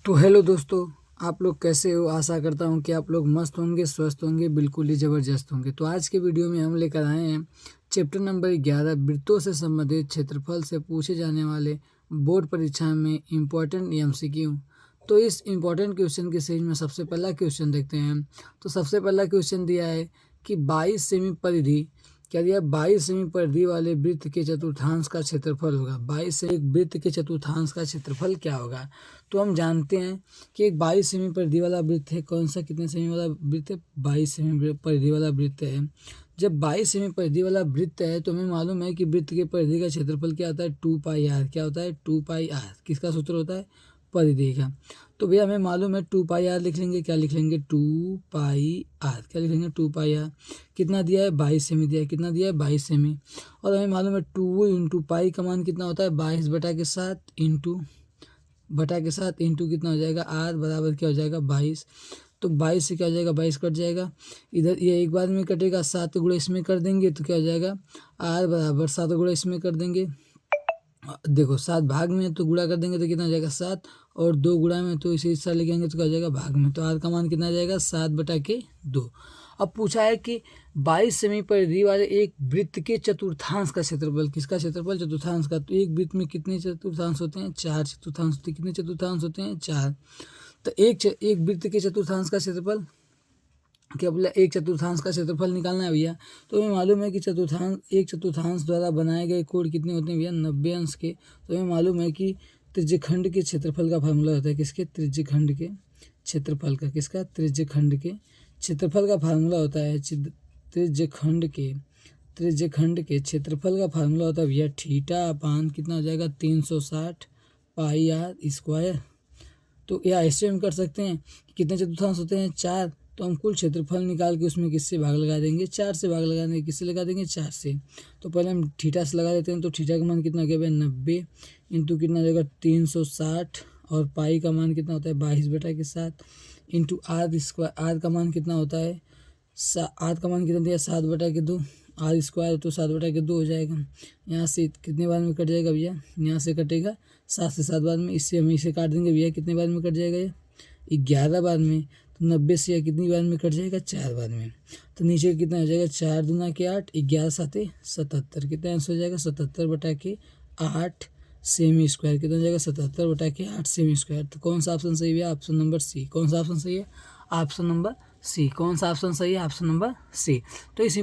तो हेलो दोस्तों, आप लोग कैसे हो। आशा करता हूँ कि आप लोग मस्त होंगे, स्वस्थ होंगे, बिल्कुल ही ज़बरदस्त होंगे। तो आज के वीडियो में हम लेकर आए हैं चैप्टर नंबर 11 वृत्तों से संबंधित क्षेत्रफल से पूछे जाने वाले बोर्ड परीक्षा में इम्पोर्टेंट एमसीक्यू। तो इस इम्पोर्टेंट क्वेश्चन की सीरीज में सबसे पहला क्वेश्चन देखते हैं। तो सबसे पहला क्वेश्चन दिया है कि 22 सेमी परिधि, क्या दिया, 22 सेमी परिधि वाले वृत्त के चतुर्थांश का क्षेत्रफल होगा। 22 से एक वृत्त के चतुर्थांश का क्षेत्रफल क्या होगा। तो हम जानते हैं कि एक 22 सेमी परिधि वाला वृत्त है। कौन सा, कितने सेमी वाला वृत्त है? 22 सेमी परिधि वाला वृत्त है। जब 22 सेमी परिधि वाला वृत्त है तो हमें मालूम है कि वृत्त के परिधि का क्षेत्रफल क्या होता है, 2πr। क्या होता है, 2πr। किसका सूत्र होता है, परिधि का। तो भैया हमें मालूम है 2πr लिख लेंगे। क्या लिख लेंगे, 2πr। क्या लिख लेंगे, 2πr। कितना दिया है, 22 सेमी दिया है। कितना दिया है, 22 सेमी। और हमें मालूम है 2 इंटू पाई का मान कितना होता है, 22/7 इंटू कितना हो जाएगा, आर बराबर क्या हो जाएगा, 22। तो 22 से क्या हो जाएगा, 22 कट जाएगा। इधर ये एक बार में कटेगा, 7 गुणा इसमें कर देंगे तो क्या हो जाएगा, आर बराबर 7 गुणा इसमें कर देंगे। देखो 7 भाग में तो गुणा कर देंगे तो कितना हो जाएगा, 7। और 2 गुणा में तो इसे हिस्सा लेके आएंगे तो क्या हो जाएगा, भाग में। तो आर का मान कितना आ जाएगा, 7/2। अब पूछा है कि 22 सेमी परिधि वाले एक वृत्त के चतुर्थांश का क्षेत्रफल। किसका क्षेत्रफल, चतुर्थांश का। तो एक वृत्त में कितने चतुर्थांश होते हैं, 4 चतुर्थांश होते हैं। कितने चतुर्थांश होते हैं, 4। तो एक वृत्त के चतुर्थांश का क्षेत्रफल क्या बोला, एक चतुर्थांश का क्षेत्रफल निकालना है भैया। तो हमें मालूम है कि एक चतुर्थांश द्वारा बनाए गए कोण कितने होते हैं भैया, 90 अंश के। तो हमें मालूम है कि त्रिज्यखंड के क्षेत्रफल का फार्मूला होता है, किसके, त्रिज्यखंड के क्षेत्रफल का। किसका, त्रिज्यखंड के क्षेत्रफल का फार्मूला होता है, त्रिज्यखंड के क्षेत्रफल का फार्मूला होता है भैया थीटा अपान कितना हो जाएगा, 360 पाई आर स्क्वायर। तो या ऐसे हम कर सकते हैं कि कितने चतुर्थांश होते हैं, 4। तो हम कुल क्षेत्रफल निकाल के उसमें किससे भाग लगा देंगे, 4 से भाग लगा देंगे। किससे लगा देंगे, 4 से। तो पहले हम थीटा से लगा देते हैं। तो थीटा का मान कितना हो गया भाई, 90 इंटू कितना हो जाएगा, 360। और पाई का मान कितना होता है, 22/7 इंटू आर स्क्वायर। आर का मान कितना होता है, आर का मान कितना दिया, 7/2। आर स्क्वायर तो 7/2 हो जाएगा। यहाँ से कितने बार में कट जाएगा भैया, यहाँ से कटेगा 7 से 7 बार में। इससे हम इसे काट देंगे भैया, कितने बार में कट जाएगा ये, 11 बार में। तो 90 से या कितनी बार में कट जाएगा, 4 बार में। तो नीचे कितना हो जाएगा, 4 दूना के 8, 11 7 77। कितना आंसर हो जाएगा, 77/8 सेमी स्क्वायर। कितना हो जाएगा, 77/8 सेमी स्क्वायर। तो कौन सा ऑप्शन सही है, ऑप्शन नंबर सी। कौन सा ऑप्शन सही है, ऑप्शन नंबर सी। कौन सा ऑप्शन सही है, ऑप्शन नंबर सी। तो इस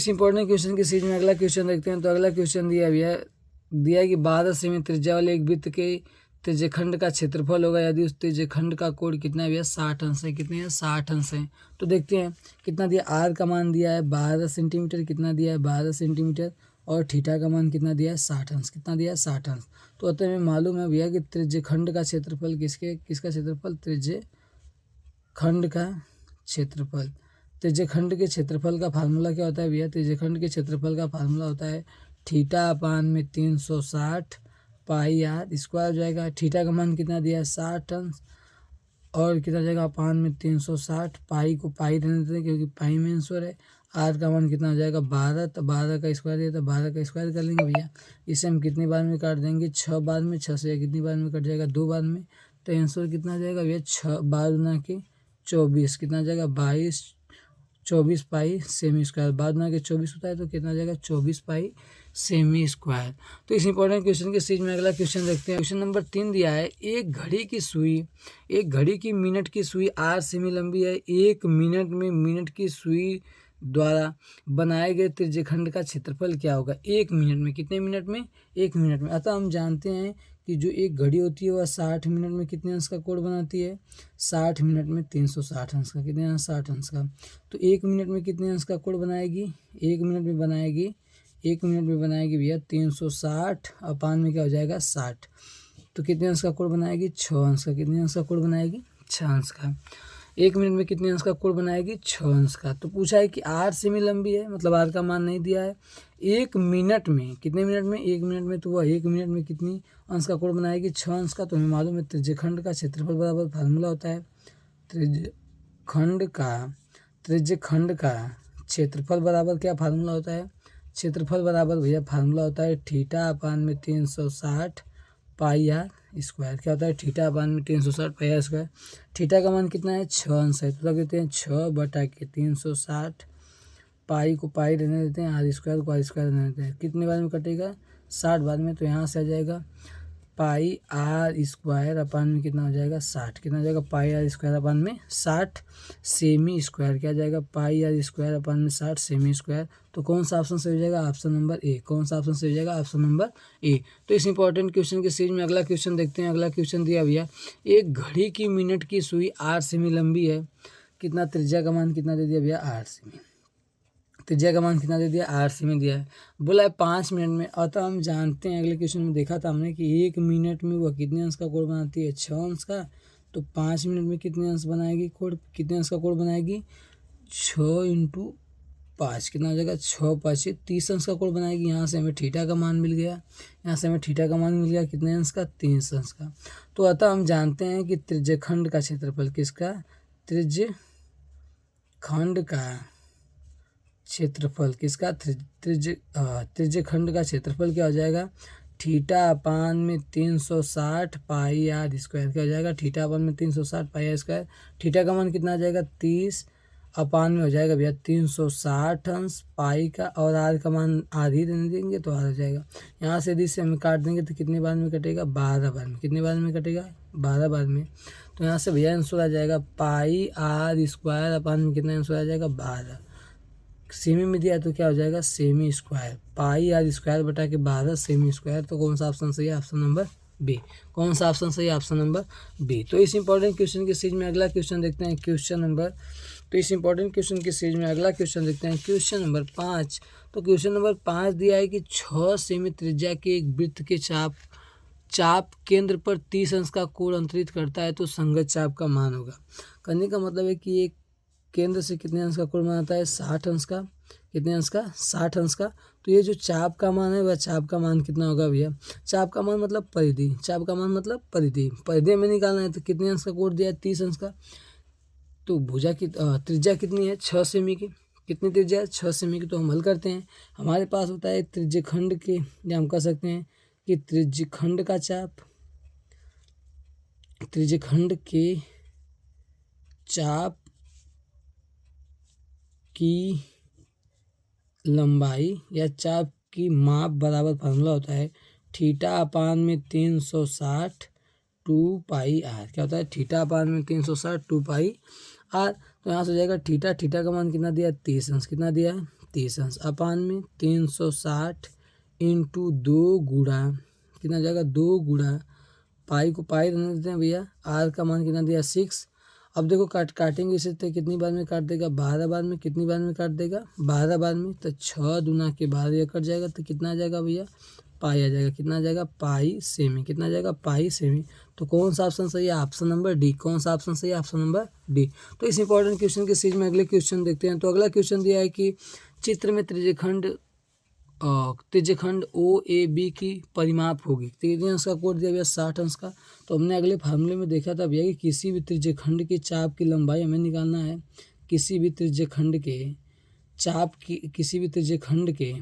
इंपॉर्टेंट क्वेश्चन की सीरीज में अगला क्वेश्चन देखते हैं। तो अगला क्वेश्चन दिया है कि 12 सेमी त्रिज्या वाले एक वृत्त के त्रिज्यखंड का क्षेत्रफल होगा यदि उस त्रिज्यखंड का कोण कितना है भैया, 60 अंश है। कितने हैं, 60 अंश है। तो देखते हैं कितना दिया, आर का मान दिया है 12 सेंटीमीटर। कितना दिया है, 12 सेंटीमीटर। और थीटा का मान कितना दिया है, 60 अंश। कितना दिया है, 60 अंश। तो अतः हमें मालूम है भैया कि त्रिज्यखंड का क्षेत्रफल किसका क्षेत्रफल, त्रिज्यखंड का क्षेत्रफल। त्रिज्यखंड के क्षेत्रफल का फार्मूला क्या होता है भैया, त्रिज्यखंड के क्षेत्रफल का फार्मूला होता है थीटा अपान में 360 पाई आर स्क्वायर हो जाएगा। थीटा का मान कितना दिया है, 60 अंश। और कितना जाएगा, अपान में 360। पाई को पाई रहने देते हैं क्योंकि पाई में आंसर है। आर का मान कितना हो जाएगा, 12। तो 12 का स्क्वायर दिया, तो 12 का स्क्वायर कर लेंगे भैया। इसे हम कितनी बार में काट देंगे, 6 बार में। 6 से कितनी बार में कट जाएगा, 2 बार में। तो आंसर कितना आ जाएगा भैया, 6 बार गुना के 24। कितना आ जाएगा, 24 पाई सेमी स्क्वायर। बाद में आगे 24 होता है तो कितना आ जाएगा, 24 पाई सेमी स्क्वायर। तो इस इंपॉर्टेंट क्वेश्चन के सीरीज में अगला क्वेश्चन देखते हैं। क्वेश्चन नंबर 3 दिया है, एक घड़ी की मिनट की सुई 8 सेमी लंबी है। 1 मिनट में मिनट की सुई द्वारा बनाए गए त्रिज्यखंड का क्षेत्रफल क्या होगा। 1 मिनट में, कितने मिनट में, 1 मिनट में। अतः हम जानते हैं कि जो एक घड़ी होती है वह 60 मिनट में कितने अंश का कोण बनाती है, 60 मिनट में 360 अंश का। कितने अंश, 60 अंश का। तो 1 मिनट में कितने अंश का कोण बनाएगी, 1 मिनट में बनाएगी भैया 360 अपान में क्या हो जाएगा, 60। तो कितने अंश का कोण बनाएगी, 6 अंश का। कितने अंश का कोण बनाएगी, 6 अंश का। 1 मिनट में कितने अंश का कोण बनाएगी, 6 अंश का। तो पूछा है कि 8 सेमी लंबी है, मतलब आर का मान नहीं दिया है। 1 मिनट में, कितने मिनट में, 1 मिनट में। तो वह 1 मिनट में कितनी अंश का कोण बनाएगी, 6 अंश का। तो हमें मालूम है त्रिज्यखंड का क्षेत्रफल बराबर फार्मूला होता है त्रिज्यखंड का क्षेत्रफल बराबर क्या फार्मूला होता है, क्षेत्रफल बराबर भैया फार्मूला होता है थीटा अपान में 360 पाई आर स्क्वायर क्या होता है थीटा अपान में 360 पाई आर स्क्वायर। थीटा का मान कितना है 6 अंश है, तो रख देते हैं 6/360, पाई को पाई रहने देते हैं, आर स्क्वायर को आर स्क्वायर रहने देते हैं। कितने बार में कटेगा 60 बार में, तो यहाँ से आ जाएगा पाई आर स्क्वायर अपान में कितना हो जाएगा 60, कितना हो जाएगा पाई आर स्क्वायर अपान में 60 सेमी स्क्वायर, क्या जाएगा पाई आर स्क्वायर अपान में 60 सेमी स्क्वायर। तो कौन सा ऑप्शन सही हो जाएगा ऑप्शन नंबर ए, कौन सा ऑप्शन सही हो जाएगा ऑप्शन नंबर ए। तो इस इंपॉर्टेंट क्वेश्चन के सीरीज में अगला क्वेश्चन देखते हैं। अगला क्वेश्चन दिया भैया, एक घड़ी की मिनट की सुई 8 सेमी लंबी है, कितना त्रिज्या का मान कितना दे दिया भैया 8 सेमी, त्रिज्या का मान कितना दे दिया 8 सेमी दिया है, बोला है 5 मिनट में। अतः हम जानते हैं अगले क्वेश्चन में देखा था हमने कि 1 मिनट में वह कितने अंश का कोण बनाती है 6 अंश का, तो 5 मिनट में कितने अंश बनाएगी कोण, कितने अंश का कोण बनाएगी 6 × 5, कितना हो जाएगा 6×5 30 अंश का कोण बनाएगी। यहाँ से हमें थीटा का मान मिल गया, यहाँ से हमें थीटा का मान मिल गया कितने अंश का 30 अंश का। तो अतः हम जानते हैं कि त्रिज्यखंड का क्षेत्रफल किसका, त्रिज्यखंड का क्षेत्रफल किसका, त्रिज्यखंड का क्षेत्रफल क्या हो जाएगा थीटा अपान में 360 पाई आर स्क्वायर, क्या हो जाएगा थीटा अपान में 360 पाई आर स्क्वायर। थीटा का मान कितना आ जाएगा 30 अपान में हो जाएगा भैया 360 अंश पाई का, और आर का मान आधी देने देंगे तो आर हो जाएगा। यहाँ से यदि से हम काट देंगे तो कितने बार में कटेगा 12 बार में, कितने बार में कटेगा 12 बार में। तो यहाँ से भैया आंसर आ जाएगा पाई आर स्क्वायर अपान में कितना आंसर आ जाएगा 12, सेमी में दिया तो क्या हो जाएगा सेमी स्क्वायर, पाई आर स्क्वायर बटा के 12 सेमी स्क्वायर। तो कौन सा ऑप्शन सही है ऑप्शन नंबर बी, कौन सा ऑप्शन सही है ऑप्शन नंबर बी। तो इस इंपॉर्टेंट क्वेश्चन की सीरीज में अगला क्वेश्चन देखते हैं क्वेश्चन नंबर, तो इस इंपॉर्टेंट क्वेश्चन की सीरीज में अगला क्वेश्चन देखते हैं क्वेश्चन नंबर 5। तो क्वेश्चन नंबर 5 दिया है कि 6 सेमी त्रिज्या के एक वृत्त के चाप केंद्र पर 30 अंश का कोण अंतरित करता है, तो संगत चाप का मान होगा। करने का मतलब है कि एक केंद्र से कितने अंश का कोण बनाता है 60 अंश का, कितने अंश का 60 अंश का। तो ये जो चाप का मान है वह चाप का मान कितना होगा भैया, चाप का मान मतलब परिधि, चाप का मान मतलब परिधि, परिधि में निकालना है। तो कितने अंश का कोण दिया है 30 अंश का, तो भुजा की त्रिज्या कितनी है 6 सेमी की, कितनी त्रिज्या है 6 सेमी की। तो हम हल करते हैं, हमारे पास होता है त्रिज्यखंड के, या हम कह सकते हैं कि त्रिज्यखंड का चाप, त्रिज्यखंड के चाप की लंबाई या चाप की माप बराबर फार्मूला होता है थीटा अपान में 360 2 पाई आर, क्या होता है थीटा अपान में 360 2 पाई आर। तो यहाँ से हो जाएगा थीटा, थीटा का मान कितना दिया 30 अंश, कितना दिया है 30 अंश अपान में 360 × 2 गुणा, कितना हो जाएगा 2 गुणा पाई को पाई रहने देते हैं भैया, आर का मान कितना दिया 6। अब देखो काटेंगे इसे तो कितनी बार में काट देगा 12 बार में, कितनी बार में काट देगा 12 बार में। तो 6 दूना के 12 यह कट जाएगा तो कितना आ जाएगा भैया पाई आ जाएगा, कितना आ जाएगा पाई सेमी, कितना आ जाएगा पाई सेमी। तो कौन सा ऑप्शन सही है ऑप्शन नंबर डी, कौन सा ऑप्शन सही है ऑप्शन नंबर डी। तो इस इंपॉर्टेंट क्वेश्चन के सीरीज में अगले क्वेश्चन देखते हैं। तो अगला क्वेश्चन दिया है कि चित्र में त्रिज्यखंड ओ ए बी की परिमाप होगी, कितने अंश का कोण दिया भैया 60 अंश का। तो हमने अगले फार्मूले में देखा था भैया कि किसी भी त्रिज्यखंड के चाप की लंबाई हमें निकालना है, किसी भी त्रिज्यखंड के चाप की, किसी भी त्रिज्यखंड के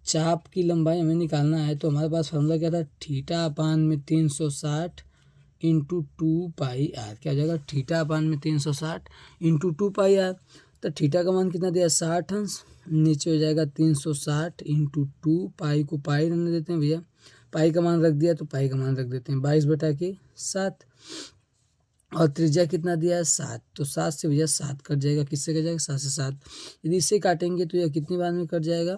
चाप की लंबाई हमें निकालना है। तो हमारे पास फार्मूला क्या था थीटा अपान में 360 × 2 पाई आर, क्या हो जाएगा थीटा अपान में 360 × 2 पाई आर। तो थीटा का मान कितना दिया 60 अंश, नीचे हो जाएगा 360 × 2 पाई को पाई रहने देते हैं भैया, पाई का मान रख दिया तो पाई का मान रख देते हैं 22/7, और त्रिज्या कितना दिया है 7। तो 7 से भैया 7 कट जाएगा, किससे कट जाएगा 7 से 7। यदि इससे काटेंगे तो यह कितनी बार में कट जाएगा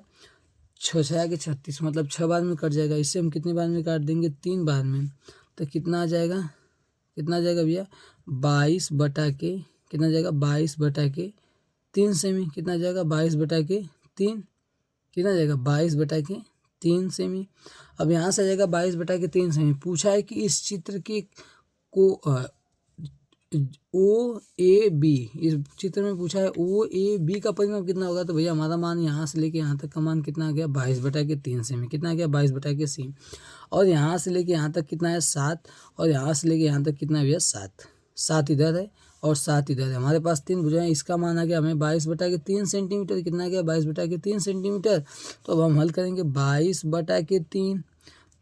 6 के 36, मतलब 6 बार में कट जाएगा। इससे हम कितनी बार में काट देंगे 3 बार में। तो कितना आ जाएगा, कितना आ जाएगा भैया 22 बटा के, कितना जाएगा 22/3 सेमी, कितना जाएगा 22/3, कितना जाएगा 22/3 सेमी। अब यहाँ से आ जाएगा 22/3 सेमी। पूछा है कि इस चित्र के को ओ ए बी, इस चित्र में पूछा है ओ ए बी का परिमाप कितना होगा। तो भैया हमारा मान यहाँ से लेके यहाँ तक का मान कितना आ गया 22/3 सेमी, कितना आ गया 22/3। और यहाँ से लेके यहाँ तक कितना है 7, और यहाँ से लेके यहाँ तक कितना है भैया 7, 7 इधर है और 7 इधर है। हमारे पास 3 भुजाएं, इसका मान आ गया हमें 22/3 सेंटीमीटर, कितना आ गया 22/3 सेंटीमीटर। तो अब हम हल करेंगे 22/3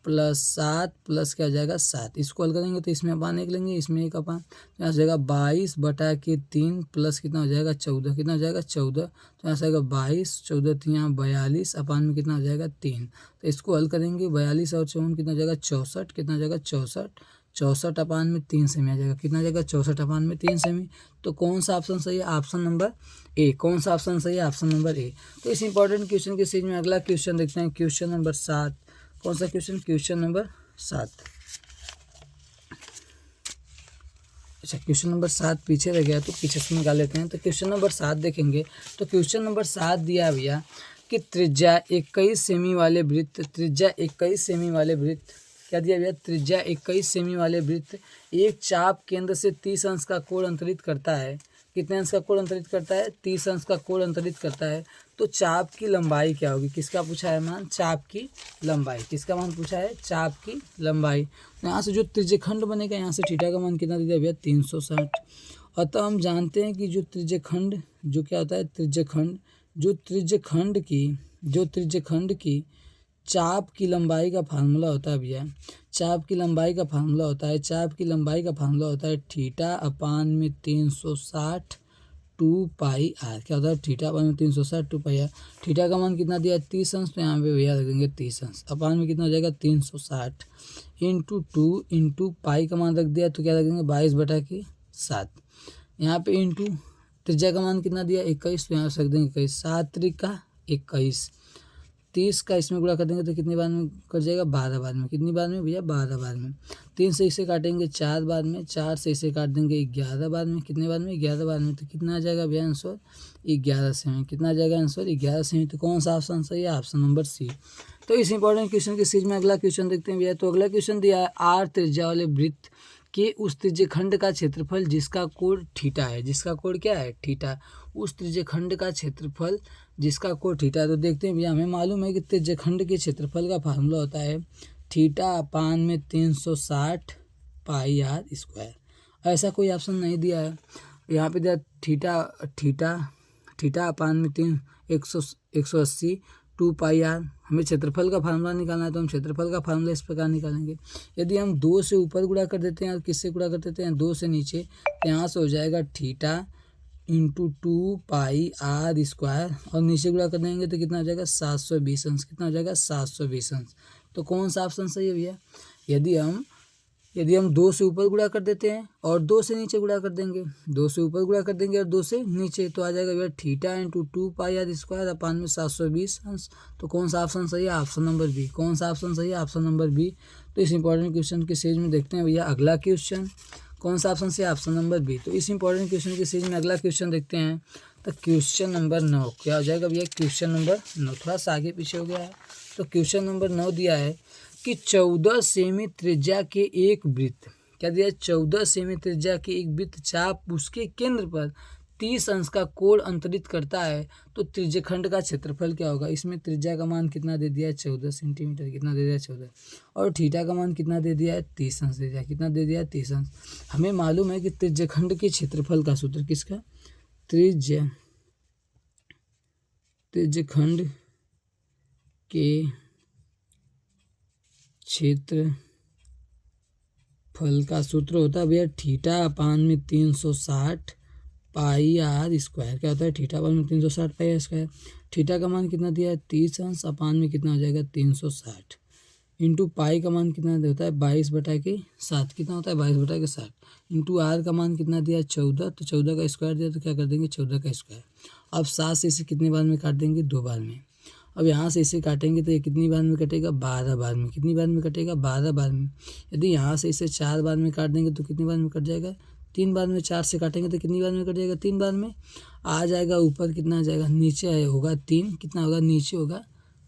प्लस 7 प्लस क्या हो जाएगा 7, इसको हल करेंगे तो इसमें अपान 1 लेंगे, इसमें 1 अपान, तो यहाँ से जाएगा 22/3 प्लस कितना हो जाएगा 14, कितना हो जाएगा 14, तो यहाँ से आएगा 22, 14 3 यहाँ 42, अपान में कितना हो जाएगा 3, तो इसको हल करेंगे 42 और 54 कितना हो जाएगा 64, कितना हो जाएगा 64, 64 अपान में 3 सेमी आ जाएगा, कितना आ जाएगा 64 अपान में 3 सेमी। तो कौन सा ऑप्शन सही है? Option number A. कौन सा ऑप्शन सही है? Option number A. तो इस इंपॉर्टेंट क्वेश्चन के सीरीज में अगला क्वेश्चन देखते हैं, क्वेश्चन नंबर 7। कौन सा क्वेश्चन? Question number 7। अच्छा, क्वेश्चन नंबर 7 पीछे रह गया, तो पीछे से निकाल लेते हैं। तो क्वेश्चन नंबर 7 देखेंगे, तो क्वेश्चन नंबर 7 दिया भैया कि त्रिज्या 21 सेमी वाले वृत्त, त्रिज्या 21 सेमी वाले वृत्त, क्या दिया भैया? त्रिज्या 21 सेमी वाले वृत्त एक चाप केंद्र से 30 अंश का कोण अंतरित करता है। कितने अंश का कोण अंतरित करता है? 30 अंश का कोण अंतरित करता है। तो चाप की लंबाई क्या होगी? किसका पूछा है मान? चाप की लंबाई। किसका मान पूछा है? चाप की लंबाई। तो यहाँ से जो त्रिज्यखंड बनेगा, यहाँ से थीटा का मान कितना दे दिया भैया? 360। अतः हम जानते हैं कि जो त्रिज्यखंड, जो क्या होता है त्रिज्यखंड, जो त्रिज्यखंड की चाप की लंबाई का फार्मूला होता है भैया, चाप की लंबाई का फार्मूला होता है, चाप की लंबाई का फार्मूला होता है थीटा अपान में 360 2 पाई आर। क्या होता है? थीटा अपान में 360 2 पाई आर। थीटा का मान कितना दिया? 30 अंश, तो यहाँ पे भैया रखेंगे 30 अंश, अपान में कितना हो जाएगा? 360 इंटू 2 इंटू पाई का मान रख दिया, तो क्या रखेंगे? 22/7। यहाँ पे इंटू त्रिज्या का मान कितना दिया? 21, तो यहाँ रख देंगे 21, 7 त्रिका 21, 30 का इसमें गुणा कर देंगे तो कितनी बार में कट जाएगा? 12 बार में। कितनी बार में भैया? 12 बार में। 3 से इसे काटेंगे 4 बार में, 4 से इसे काट देंगे 11 बार में। कितने बार में? 11 बार में। तो कितना आ जाएगा भैया आंसर? 11 सेमी। कितना आ जाएगा आंसर? 11 सेमी। तो कौन सा ऑप्शन सही है? Option number C. तो इस इंपॉर्टेंट क्वेश्चन की सीरीज में अगला क्वेश्चन देखते हैं भैया। तो अगला क्वेश्चन दिया है, आर त्रिज्या वाले वृत्त के उस त्रिज्यखंड का क्षेत्रफल जिसका कोण थीटा है, जिसका कोण क्या है? थीटा। उस त्रिज्यखंड का क्षेत्रफल जिसका कोण थीटा। तो देखते हैं भैया, हमें मालूम है कि त्रिज्यखंड के क्षेत्रफल का फार्मूला होता है थीटा अपान में 360 पाई आर स्क्वायर। ऐसा कोई ऑप्शन नहीं दिया है यहाँ पे, दिया थीटा अपान में 180 2 पाई आर। हमें क्षेत्रफल का फार्मूला निकालना है, तो हम क्षेत्रफल का फार्मूला इस प्रकार निकालेंगे। यदि हम 2 से ऊपर गुणा कर देते हैं और किससे गुणा कर देते हैं? 2 से नीचे, तो यहाँ से हो जाएगा theta into 2 pi r square, और नीचे गुणा कर देंगे तो कितना हो जाएगा? 720 अंश। कितना हो जाएगा? 720 अंश। तो कौन सा ऑप्शन सही है भैया? यदि हम 2 से ऊपर गुणा कर देते हैं और 2 से नीचे गुणा कर देंगे, 2 से ऊपर गुणा कर देंगे और 2 से नीचे, तो आ जाएगा भैया theta into 2 pi r square upon में 720 अंश। तो कौन सा ऑप्शन सही है? Option number B. कौन सा ऑप्शन सही है? Option number B. तो इस इंपॉर्टेंट क्वेश्चन के सीरीज में देखते हैं भैया अगला क्वेश्चन। कौन सा ऑप्शन से? Option number B. तो इस इंपॉर्टेंट क्वेश्चन की सीरीज में अगला क्वेश्चन देखते हैं। तो क्वेश्चन नंबर 9 क्या हो जाएगा भैया? क्वेश्चन नंबर 9 थोड़ा सा आगे पीछे हो गया है। तो क्वेश्चन नंबर 9 दिया है कि 14 सेमी त्रिज्या के एक वृत्त, क्या दिया है? 14 सेमी त्रिज्या के एक वृत्त चाप उसके केंद्र पर 30 अंश का कोण अंतरित करता है। तो त्रिज्यखंड का क्षेत्रफल क्या होगा? इसमें त्रिज्या का मान कितना दे दिया है? 14 सेंटीमीटर। कितना दे दिया है? 14। और थीटा का मान कितना दे दिया है? 30 अंश दे दिया है। कितना दे दिया है? 30 अंश। हमें मालूम है कि त्रिज्यखंड के क्षेत्रफल का सूत्र, किसका? त्रिज्यखंड के क्षेत्रफल का सूत्र होता है भैया थीटा अपान में 360 पाई आर स्क्वायर। क्या होता है? थीटा अपान में 360 पाई आर स्क्वायर। थीटा का मान कितना दिया है? 30 अंश, अपान में कितना हो जाएगा? 360 इंटू पाई का मान कितना होता है? 22/7। कितना होता है? 22/7 इंटू आर का मान कितना दिया है? 14। तो 14 का स्क्वायर दिया, तो क्या कर देंगे? 14 का स्क्वायर। अब 7 से इसे कितनी बार में काट देंगे? 2 बार में। अब यहाँ से इसे काटेंगे तो ये कितनी बार में कटेगा? 12 बार में। कितनी बार में कटेगा? 12 बार में। यदि यहाँ से इसे 4 बार में काट देंगे तो कितनी बार में कट जाएगा? 3 बार में। 4 से काटेंगे तो कितनी बार में कट जाएगा? 3 बार में। आ जाएगा ऊपर, कितना आ जाएगा? नीचे आया होगा 3, कितना होगा? नीचे होगा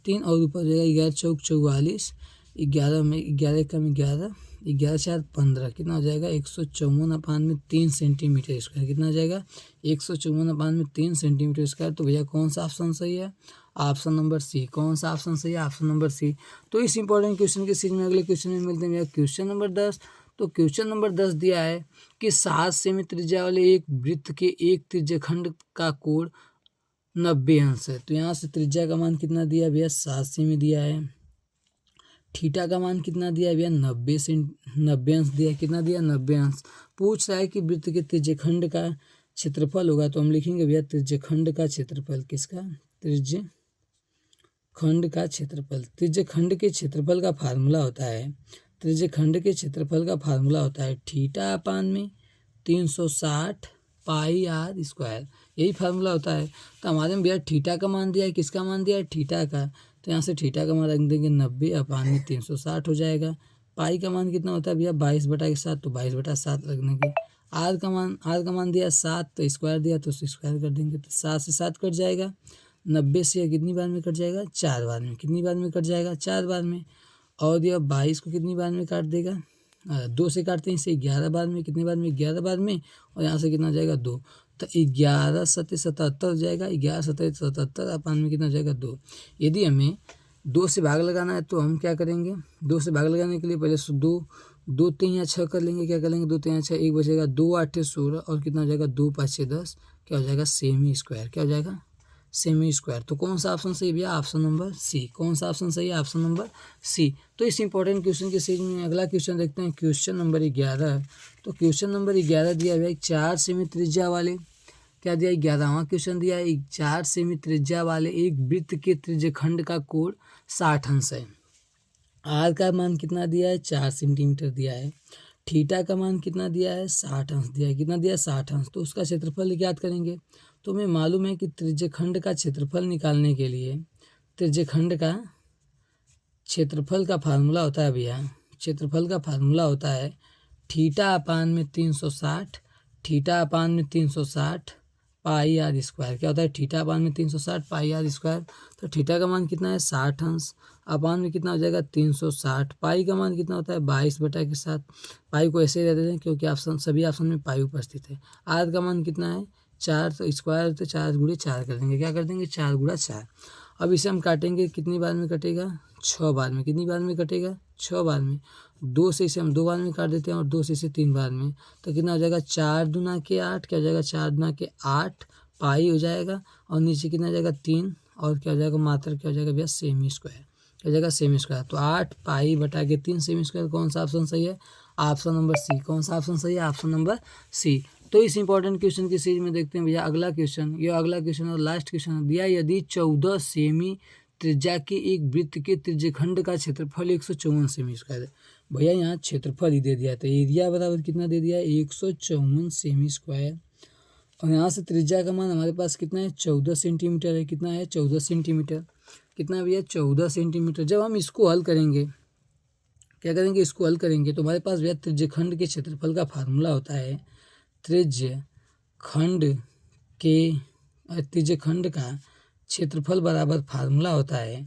3 और ऊपर हो जाएगा 11 चौक 44, 11 में 11 कम 11, 11 4 15, कितना हो जाएगा? 154/3 सेंटीमीटर स्क्वायर। कितना हो जाएगा? 154/3 सेंटीमीटर स्क्वायर। तो भैया कौन सा ऑप्शन सही है? Option number C. कौन सा ऑप्शन सही है? Option number C. तो इस इंपॉर्टेंट क्वेश्चन के सीरीज में अगले क्वेश्चन में मिलते हैं भैया क्वेश्चन नंबर 10। तो क्वेश्चन नंबर 10 दिया है कि 7 सेमी त्रिज्या वाले एक वृत्त के एक त्रिज्यखंड का कोण 90 अंश है। तो यहाँ से त्रिज्या का मान कितना दिया भैया? 7 सेमी दिया है। थीटा का मान कितना दिया है भैया 90 अंश दिया है। कितना दिया 90 अंश। पूछ रहा है कि वृत्त के त्रिज्यखंड का क्षेत्रफल होगा, तो हम लिखेंगे भैया त्रिज्यखंड का क्षेत्रफल। किसका? त्रिज्यखंड का क्षेत्रफल। त्रिज्यखंड के क्षेत्रफल का फार्मूला होता है, त्रिज्यखंड के क्षेत्रफल का फार्मूला होता है थीटा अपान में 360 पाई आर स्क्वायर, यही फार्मूला होता है। तो हमारे में भैया थीटा का मान दिया है, किसका मान दिया है? थीटा का। तो यहाँ से थीटा का मान रख देंगे 90 अपान में 360 हो जाएगा। पाई का मान कितना होता है भैया 22/7, तो 22/7 रख देंगे। आर का मान दिया 7, तो स्क्वायर दिया तो स्क्वायर कर देंगे, तो 7 से 7 कट जाएगा। 90 से कितनी बार में कट जाएगा? 4 बार में। कितनी बार में कट जाएगा? 4 बार में। और यह 22 को कितनी बार में काट देगा? 2 से काटते हैं इसे 11 बार में। कितनी बार में? 11 बार में। और यहाँ से कितना हो जाएगा? 2। तो 11 सत्ते 77 हो जाएगा। 11 सत्ते 77 अपान में कितना हो जाएगा? 2। यदि हमें 2 से भाग लगाना है तो हम क्या करेंगे? 2 से भाग लगाने के लिए पहले 2 3 या 6 कर लेंगे। क्या कर लेंगे? 2 3 या 6, 1 बचेगा। 2 8 16 और कितना हो जाएगा? 2 5 6 10। क्या हो जाएगा? सेमी स्क्वायर। क्या हो जाएगा? सेमी स्क्वायर। तो कौन सा ऑप्शन सही है भैया? Option number C. कौन सा ऑप्शन सही है? Option number C. तो इस इंपॉर्टेंट क्वेश्चन के सीरीज में अगला क्वेश्चन देखते हैं, क्वेश्चन नंबर 11। तो क्वेश्चन नंबर 11 दिया हुआ है 4 सेमी त्रिज्या वाले, क्या दिया है? 11वां क्वेश्चन दिया है 4 सेमी त्रिज्या वाले एक वृत्त के त्रिज्यखंड का कोण 60 अंश है। आर का मान कितना दिया है? 4 सेंटीमीटर दिया है। थीटा का मान कितना दिया है? 60 अंश दिया है। कितना दिया है? 60 अंश। तो उसका क्षेत्रफल ज्ञात करेंगे। तो हमें मालूम है कि त्रिज्यखंड का क्षेत्रफल निकालने के लिए त्रिज्यखंड का क्षेत्रफल का फार्मूला होता है भैया, क्षेत्रफल का फार्मूला होता है थीटा अपान में 360, थीटा अपान में 360 पाई आर स्क्वायर। क्या होता है? थीटा अपान में 360 पाई आर स्क्वायर। तो थीटा का मान कितना है? 60 अंश। अपान में कितना हो जाएगा? 360। पाई का मान कितना होता है? 22/7। पाई को ऐसे ही रह देते हैं क्योंकि सभी ऑप्शन में पाई उपस्थित है। आर का मान कितना है? 4, तो स्क्वायर तो 4 गुणे 4 कर देंगे। क्या कर देंगे? 4 गुणा 4। अब इसे हम काटेंगे, कितनी बार में कटेगा? 6 बार में। कितनी बार में कटेगा? 6 बार में। 2 से इसे हम 2 बार में काट देते हैं और 2 से इसे 3 बार में। तो कितना हो जाएगा? 4 दूना के 8। क्या हो जाएगा? 4 दूना के 8 पाई हो जाएगा। और नीचे कितना हो जाएगा? 3। और क्या हो जाएगा? मात्र क्या हो जाएगा भैया? Semi square. क्या हो जाएगा? सेमी स्क्वायर। तो 8 पाई बटा के 3 सेमी स्क्वायर। कौन सा ऑप्शन सही है? Option number C. कौन सा ऑप्शन सही है? Option number C. तो इस इंपॉर्टेंट क्वेश्चन की सीरीज में देखते हैं भैया अगला क्वेश्चन। ये अगला क्वेश्चन और लास्ट क्वेश्चन दिया, यदि 14 सेमी त्रिज्या के एक वृत्त के त्रिज्यखंड का क्षेत्रफल 154 सेमी स्क्वायर है। भैया यहाँ क्षेत्रफल ही दे दिया है, तो एरिया बराबर कितना दे दिया है? 154 सेमी स्क्वायर। और यहाँ से त्रिज्या का मान हमारे पास कितना है? 14 सेंटीमीटर है। कितना है? 14 सेंटीमीटर। कितना भैया? 14 सेंटीमीटर। जब हम इसको हल करेंगे, क्या करेंगे? इसको हल करेंगे तो हमारे पास भैया त्रिज्यखंड के क्षेत्रफल का फार्मूला होता है त्रिज्यखंड का क्षेत्रफल बराबर फार्मूला होता है,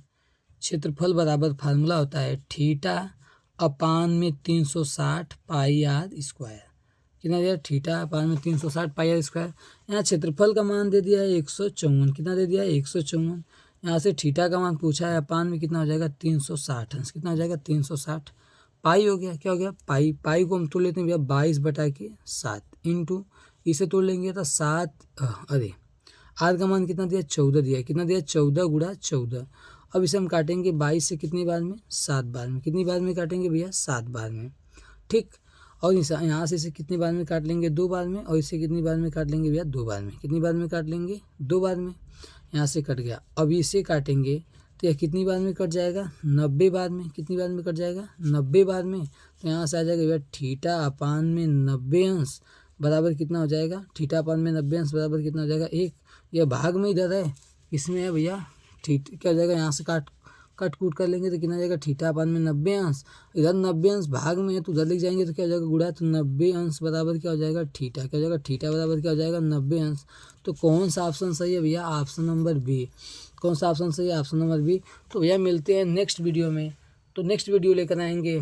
क्षेत्रफल बराबर फार्मूला होता है थीटा अपान में 360 पाई आर स्क्वायर। कितना दिया? थीटा अपान में 360 पाई आर स्क्वायर। यहाँ क्षेत्रफल का मान दे दिया है 154। कितना दे दिया है? 154। यहाँ से थीटा का मान पूछा है, अपान में कितना हो जाएगा? 360 अंश। कितना हो जाएगा? 360 पाई हो गया। क्या हो गया? पाई को हम तोड़ लेते हैं भैया 22/7 इंटू इसे तोड़ लेंगे तो 7 अरे आर का मान कितना दिया? 14 दिया। कितना दिया? 14 गुणा 14। अब इसे हम काटेंगे 22 से कितनी बार में? 7 बार में। कितनी बार में काटेंगे भैया? 7 बार में। ठीक। और यहाँ से इसे कितनी बार में काट लेंगे? 2 बार में। और इसे कितनी बार में काट लेंगे भैया? 2 बार में। कितनी बार में काट लेंगे? 2 बार में। यहाँ से कट गया। अब इसे काटेंगे तो यह कितनी बार में कट जाएगा? 90 बार में। कितनी बार में कट जाएगा? 90 बार में। तो यहाँ से आ जाएगा भैया थीटा अपान में 90 अंश बराबर कितना हो जाएगा? थीटा अपान में 90 अंश बराबर कितना हो जाएगा? 1। यह भाग में इधर है, इसमें है भैया क्या हो जाएगा? यहाँ से कट कूट कर लेंगे तो कितना हो जाएगा? थीटा अपान में 90 अंश। इधर 90 अंश भाग में है तो उधर लिख जाएंगे तो क्या हो जाएगा? गुणा। तो 90 अंश बराबर क्या हो जाएगा? थीटा। क्या हो जाएगा? थीटा बराबर क्या हो जाएगा? 90 अंश। तो कौन सा ऑप्शन सही है भैया? Option number B. कौन सा ऑप्शन सही है? Option number B. तो भैया मिलते हैं नेक्स्ट वीडियो में। तो नेक्स्ट वीडियो लेकर आएंगे